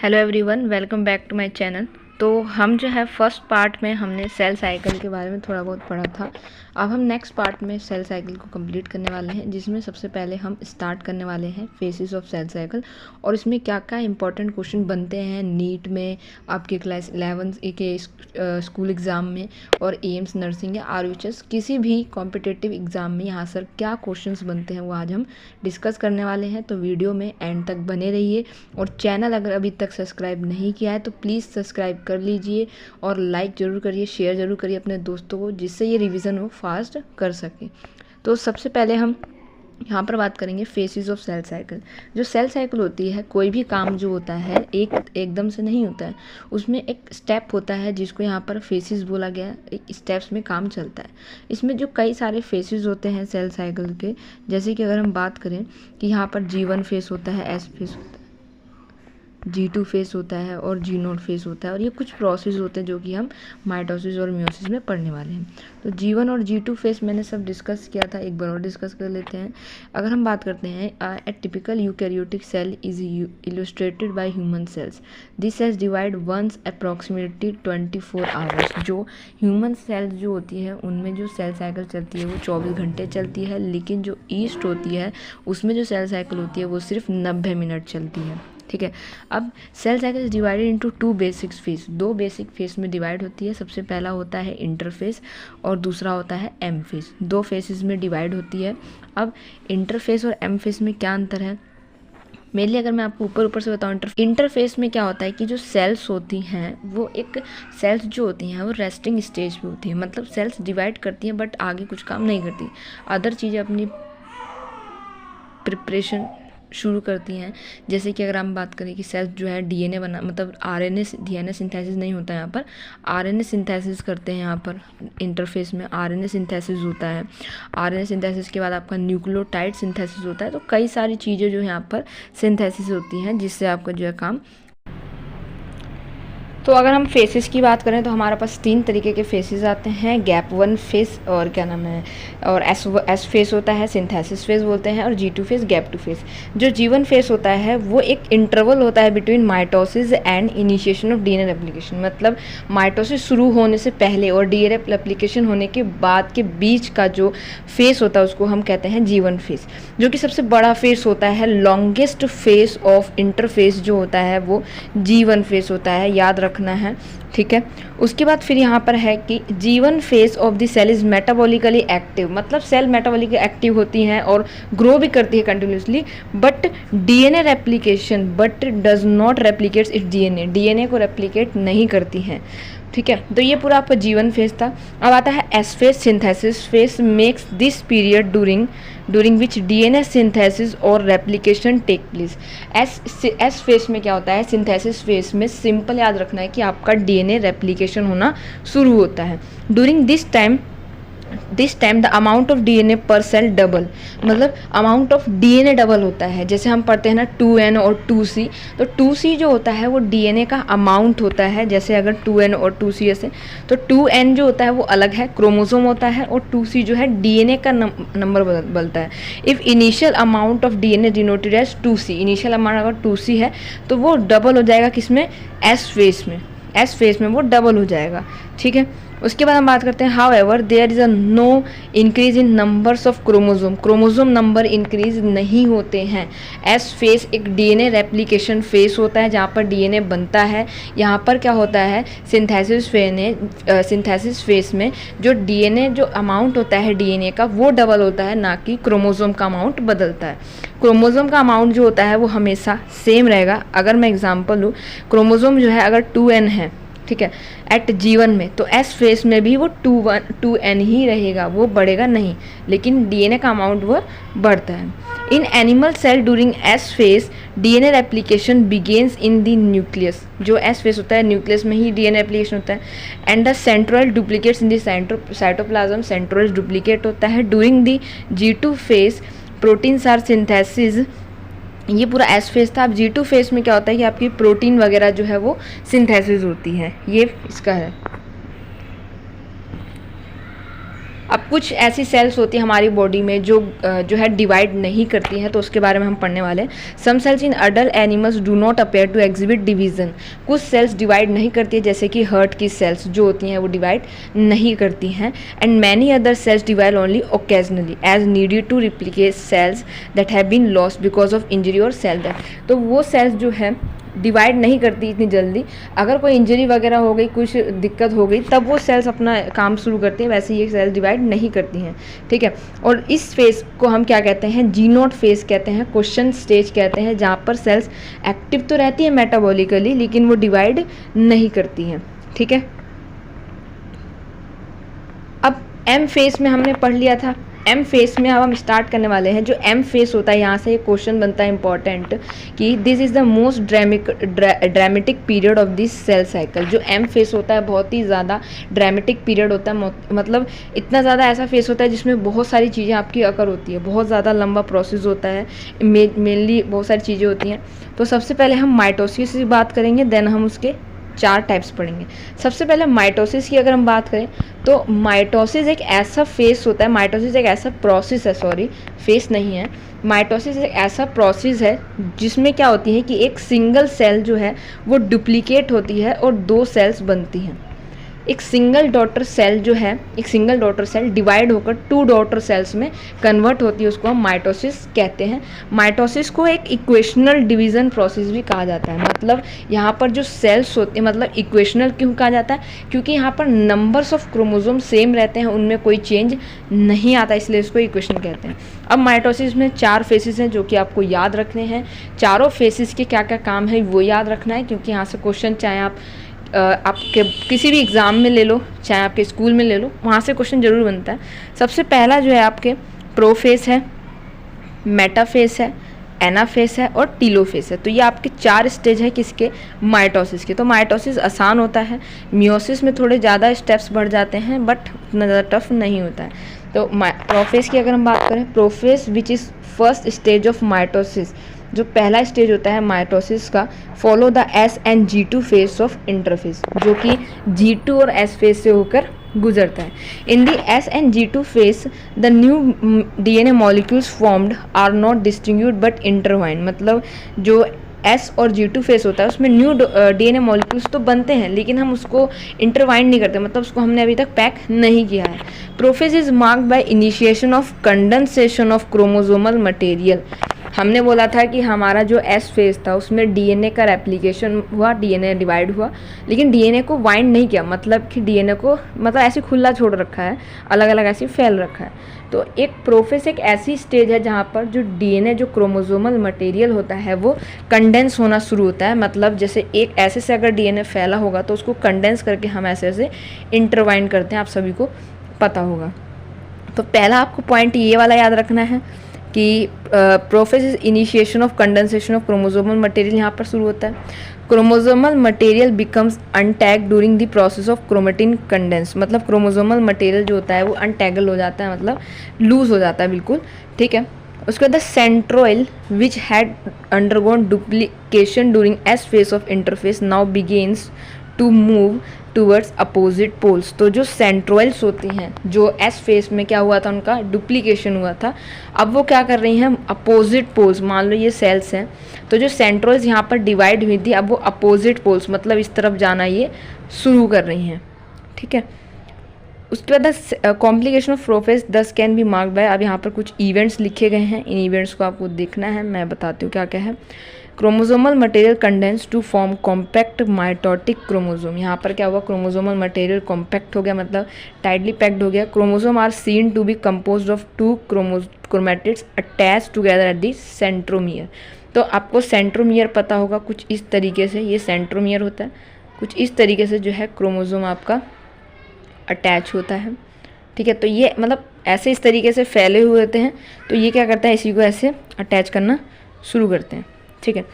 Hello everyone, welcome back to my channel. तो हम जो है फर्स्ट पार्ट में हमने सेल साइकिल के बारे में थोड़ा बहुत पढ़ा था। अब हम नेक्स्ट पार्ट में सेल साइकिल को कंप्लीट करने वाले हैं, जिसमें सबसे पहले हम स्टार्ट करने वाले हैं फेसेस ऑफ सेल साइकिल और इसमें क्या क्या इंपॉर्टेंट क्वेश्चन बनते हैं नीट में, आपके क्लास 11 के स्कूल एग्ज़ाम में और एम्स नर्सिंग या RUHS किसी भी कॉम्पिटिटिव एग्ज़ाम में यहाँ सर क्या क्वेश्चंस बनते हैं वो आज हम डिस्कस करने वाले हैं। तो वीडियो में एंड तक बने रहिए और चैनल अगर अभी तक सब्सक्राइब नहीं किया है तो प्लीज़ सब्सक्राइब कर लीजिए और लाइक ज़रूर करिए, शेयर ज़रूर करिए अपने दोस्तों को, जिससे ये रिवीजन वो फास्ट कर सके। तो सबसे पहले हम यहाँ पर बात करेंगे फेसेस ऑफ सेल साइकिल। जो सेल साइकिल होती है, कोई भी काम जो होता है एकदम से नहीं होता है, उसमें एक स्टेप होता है जिसको यहाँ पर फेसेस बोला गया। एक स्टेप्स में काम चलता है। इसमें जो कई सारे फेसेस होते हैं सेल साइकिल के, जैसे कि अगर हम बात करें कि यहाँ पर G1 फेस होता है, S फेस होता है, G2 फेस होता है और G0 फेस होता है, और ये कुछ प्रोसेस होते हैं जो कि हम माइटोसिस और म्यूसिस में पढ़ने वाले हैं। तो G1 और G2 फेस मैंने सब डिस्कस किया था, एक बार और डिस्कस कर लेते हैं। अगर हम बात करते हैं, a typical eukaryotic cell is illustrated by human cells. This cells divide once approximately 24 hours. जो ह्यूमन सेल्स जो होती है उनमें जो सेल साइकिल चलती है वो 24 घंटे चलती है, लेकिन जो ईस्ट होती है उसमें जो सेल साइकिल होती है वो सिर्फ 90 मिनट चलती है। ठीक है। अब cell cycle divided into 2 basic phase. 2 basic phase में डिवाइड होती है। सबसे पहला होता है इंटरफेस और दूसरा होता है एम फेस। 2 फेसेस में डिवाइड होती है। अब इंटरफेस और एम फेस में क्या अंतर है, मेनली अगर मैं आपको ऊपर से बताऊँ, इंटरफेस में क्या होता है कि जो सेल्स होती हैं वो एक सेल्स जो होती हैं वो रेस्टिंग स्टेज पे होती है, मतलब सेल्स डिवाइड करती हैं बट आगे कुछ काम नहीं करती, अदर चीज़ें अपनी प्रिपरेशन शुरू करती हैं। जैसे कि अगर हम बात करें कि सेल्स जो है DNA बना, मतलब DNA सिंथेसिस नहीं होता है, यहाँ पर RNA सिंथेसिस करते हैं। यहाँ पर इंटरफेस में RNA सिंथेसिस होता है। RNA सिंथेसिस के बाद आपका न्यूक्लियोटाइड सिंथेसिस होता है। तो कई सारी चीज़ें जो यहाँ पर सिंथेसिस होती हैं जिससे आपका जो है काम। तो अगर हम फेसेस की बात करें तो हमारे पास 3 तरीके के फेसेस आते हैं, गैप 1 फेस और क्या नाम है, और एस फेस होता है, सिंथेसिस फेस बोलते हैं, और G2 फेस, गैप 2 फेस। जो G1 फेस होता है वो एक इंटरवल होता है between mitosis and initiation of DNA replication. मतलब माइटोसिस शुरू होने से पहले और DNA रेप्लिकेशन होने के बाद के बीच का जो फेस होता है उसको हम कहते हैं G1 फेस, जो कि सबसे बड़ा फेस होता है। लॉन्गेस्ट फेस ऑफ इंटरफेस जो होता है वो G1 फेस होता है, याद रखना है। ठीक है। उसके बाद फिर यहाँ पर है कि G1 phase of the cell is metabolically active. मतलब सेल मेटाबॉलिकली एक्टिव होती हैं और ग्रो भी करती है continuously, but DNA replication but does not replicates its DNA को रेप्लिकेट नहीं करती हैं। ठीक है। तो ये पूरा आपका G1 फेस था। अब आता है S face, synthesis face makes this period during which DNA synthesis और replication take place। S phase में क्या होता है, सिंथेसिस फेस में सिंपल याद रखना है कि आपका DNA रेप्लिकेशन होना शुरू होता है। During this time the amount of DNA पर सेल डबल, मतलब अमाउंट ऑफ DNA डबल होता है। जैसे हम पढ़ते हैं ना 2N और 2C, तो 2C जो होता है वो DNA का अमाउंट होता है। जैसे अगर 2N और 2C ऐसे, तो 2N जो होता है वो अलग है, क्रोमोसोम होता है, और 2C जो है DNA का नंबर बदलता है। If initial amount of DNA denoted as 2C, initial amount अगर 2C है तो वो डबल हो जाएगा किसमें, एस फेस में वो डबल हो जाएगा। ठीक है। उसके बाद हम बात करते हैं however there is a no increase in numbers of chromosome number increase नहीं होते हैं। एस फेस एक DNA रेप्लिकेशन फेस होता है जहाँ पर DNA बनता है। यहाँ पर क्या होता है, सिंथेसिस फेस में जो DNA जो अमाउंट होता है DNA का वो डबल होता है, ना कि क्रोमोसोम का अमाउंट बदलता है। क्रोमोसोम का अमाउंट जो होता है वो हमेशा सेम रहेगा। अगर मैं एग्जांपल लूँ, क्रोमोसोम जो है अगर 2N है, ठीक है, एट G1 में, तो S फेस में भी वो 2N ही रहेगा, वो बढ़ेगा नहीं, लेकिन DNA का अमाउंट वो बढ़ता है। In animal cell during S phase DNA replication begins in the nucleus. जो S फेस होता है न्यूक्लियस में ही DNA रेप्लिकेशन होता है। And the centroid duplicates in the cytoplasm, centroid duplicate होता है। During the G2 phase proteins are synthesis. ये पूरा एस फेस था। अब G2 फेस में क्या होता है कि आपकी प्रोटीन वगैरह जो है वो सिंथेसिस होती है, ये इसका है। अब कुछ ऐसी सेल्स होती है हमारी बॉडी में जो है डिवाइड नहीं करती हैं, तो उसके बारे में हम पढ़ने वाले हैं। Some cells in adult animals do not appear to exhibit division. कुछ सेल्स डिवाइड नहीं करती है, जैसे कि हार्ट की सेल्स जो होती हैं वो डिवाइड नहीं करती हैं। And many other cells divide only occasionally as needed to replicate cells that have been lost because of injury और सेल डेथ। तो वो सेल्स जो है डिवाइड नहीं करती इतनी जल्दी, अगर कोई इंजरी वगैरह हो गई, कुछ दिक्कत हो गई, तब वो सेल्स अपना काम शुरू करती हैं, वैसे ये सेल्स डिवाइड नहीं करती हैं, ठीक है। और इस फेज को हम क्या कहते हैं, जी नॉट फेज कहते हैं, क्वेश्चन स्टेज कहते हैं, जहाँ पर सेल्स एक्टिव तो रहती है मेटाबॉलिकली लेकिन वो डिवाइड नहीं करती हैं, ठीक है। अब एम फेज में हमने पढ़ लिया था। एम फेस में अब हम स्टार्ट करने वाले हैं। जो एम फेस होता है, यहाँ से एक क्वेश्चन बनता है इंपॉर्टेंट कि this is the most dramatic period of this cell cycle. जो एम फेस होता है बहुत ही ज़्यादा ड्रामेटिक पीरियड होता है, मतलब इतना ज़्यादा ऐसा फेस होता है जिसमें बहुत सारी चीज़ें आपकी अकर होती है, बहुत ज़्यादा लंबा प्रोसेस होता है, मेनली बहुत सारी चीज़ें होती हैं। तो सबसे पहले हम माइटोसिस की बात करेंगे, देन हम उसके 4 टाइप्स पढ़ेंगे। सबसे पहले माइटोसिस की अगर हम बात करें तो माइटोसिस एक ऐसा फेस होता है, माइटोसिस एक ऐसा प्रोसेस है, सॉरी फेस नहीं है, माइटोसिस एक ऐसा प्रोसेस है जिसमें क्या होती है कि एक सिंगल सेल जो है वो डुप्लीकेट होती है और 2 सेल्स बनती हैं। एक सिंगल डॉटर सेल जो है, एक सिंगल डॉटर सेल डिवाइड होकर 2 डॉटर सेल्स में कन्वर्ट होती है, उसको हम माइटोसिस कहते हैं। माइटोसिस को एक इक्वेशनल डिवीज़न प्रोसेस भी कहा जाता है। मतलब यहाँ पर जो सेल्स होते हैं, मतलब इक्वेशनल क्यों कहा जाता है, क्योंकि यहाँ पर नंबर्स ऑफ क्रोमोसोम सेम रहते हैं, उनमें कोई चेंज नहीं आता, इसलिए इसको इक्वेशन कहते हैं। अब माइटोसिस में 4 फेसेस हैं जो कि आपको याद रखने हैं। चारों फेसेस के क्या क्या काम है वो याद रखना है, क्योंकि यहाँ से क्वेश्चन चाहे आपके किसी भी एग्ज़ाम में ले लो, चाहे आपके स्कूल में ले लो, वहाँ से क्वेश्चन ज़रूर बनता है। सबसे पहला जो है आपके प्रोफेस है, मेटाफेस है, एनाफेस है और टीलोफेस है। तो ये आपके 4 स्टेज है किसके, माइटोसिस के। तो माइटोसिस आसान होता है, मियोसिस में थोड़े ज़्यादा स्टेप्स बढ़ जाते हैं बट उतना ज़्यादा टफ नहीं होता है। तो प्रोफेस की अगर हम बात करें, prophase which is first stage of mitosis, जो पहला स्टेज होता है माइटोसिस का, follow the S and G2 phase of interphase, जो कि G2 और S फेस से होकर गुजरता है। In the S and G2 phase the new DNA molecules formed are not distinct but intertwined. मतलब जो S और G2 फेस होता है उसमें न्यू DNA मॉलिक्यूल्स तो बनते हैं लेकिन हम उसको इंटरवाइंड नहीं करते, मतलब उसको हमने अभी तक पैक नहीं किया है। Prophase is marked by initiation of condensation of chromosomal material. हमने बोला था कि हमारा जो S फेज था उसमें DNA का रेप्लिकेशन हुआ, DNA डिवाइड हुआ, लेकिन DNA को वाइंड नहीं किया, मतलब कि DNA को मतलब ऐसे खुला छोड़ रखा है, अलग अलग ऐसे फैल रखा है। तो एक प्रोफेस एक ऐसी स्टेज है जहाँ पर जो DNA जो क्रोमोसोमल मटेरियल होता है वो कंडेंस होना शुरू होता है। मतलब जैसे एक ऐसे से अगर DNA फैला होगा तो उसको कंडेंस करके हम ऐसे ऐसे इंटरवाइंड करते हैं, आप सभी को पता होगा। तो पहला आपको पॉइंट ये वाला याद रखना है कि prophase is initiation of condensation of chromosomal material, यहाँ पर शुरू होता है। Chromosomal material becomes untangled during the process of chromatin condense. मतलब क्रोमोसोमल मटेरियल जो होता है वो अनटैगल हो जाता है, मतलब लूज हो जाता है बिल्कुल, ठीक है। उसके बाद the centriole which had undergone duplication during S phase of interphase now begins to move towards opposite poles. तो जो सेंट्रोइल्स होती हैं, जो एस फेस में क्या हुआ था, उनका डुप्लीकेशन हुआ था, अब वो क्या कर रही हैं, अपोजिट पोल्स, मान लो ये सेल्स हैं, तो जो सेंट्रोइल्स यहाँ पर डिवाइड हुई थी अब वो अपोजिट पोल्स मतलब इस तरफ जाना ये शुरू कर रही हैं, ठीक है। उसके बाद द कॉम्प्लिकेशन ऑफ प्रोफेस दस कैन बी मार्क्ड बाय, अब यहाँ पर कुछ इवेंट्स लिखे गए हैं, इन इवेंट्स को आपको देखना है, मैं बताती हूँ क्या क्या है। Chromosomal material condense to form compact mitotic chromosome. यहाँ पर क्या हुआ, क्रोमोसोमल मटेरियल कॉम्पैक्ट हो गया, मतलब टाइटली पैक्ड हो गया। Chromosome are seen to be composed of 2 chromatids attach together at the centromere. तो आपको सेंट्रोमियर पता होगा, कुछ इस तरीके से ये सेंट्रोमियर होता है, कुछ इस तरीके से जो है क्रोमोसोम आपका अटैच होता है, ठीक है। तो ये मतलब ऐसे इस तरीके से फैले हुए होते हैं, तो ये क्या करता है, इसी को ऐसे अटैच करना शुरू करते हैं, ठीक है।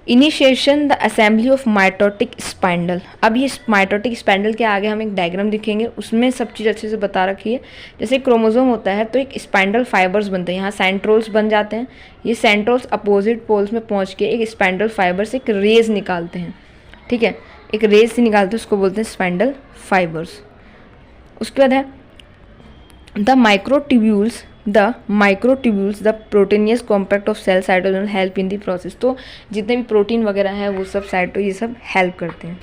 Initiation the assembly of mitotic spindle. अब ये माइटोटिक स्पाइंडल के आगे हम एक डायग्राम दिखेंगे, उसमें सब चीज़ अच्छे से बता रखी है। जैसे क्रोमोसोम होता है तो एक स्पाइंडल फाइबर्स बनते हैं, यहाँ सेंट्रोल्स बन जाते हैं, ये सेंट्रोल्स अपोजिट पोल्स में पहुँच के एक स्पाइंडल फाइबर से एक रेज निकालते हैं, ठीक है, एक रेज से निकालते हैं, उसको बोलते हैं स्पाइंडल फाइबर्स। उसके बाद है the microtubules the proteinaceous compact of cell cytosol help in the process. तो जितने भी प्रोटीन वगैरह है वो सब साइटो ये सब हेल्प करते हैं।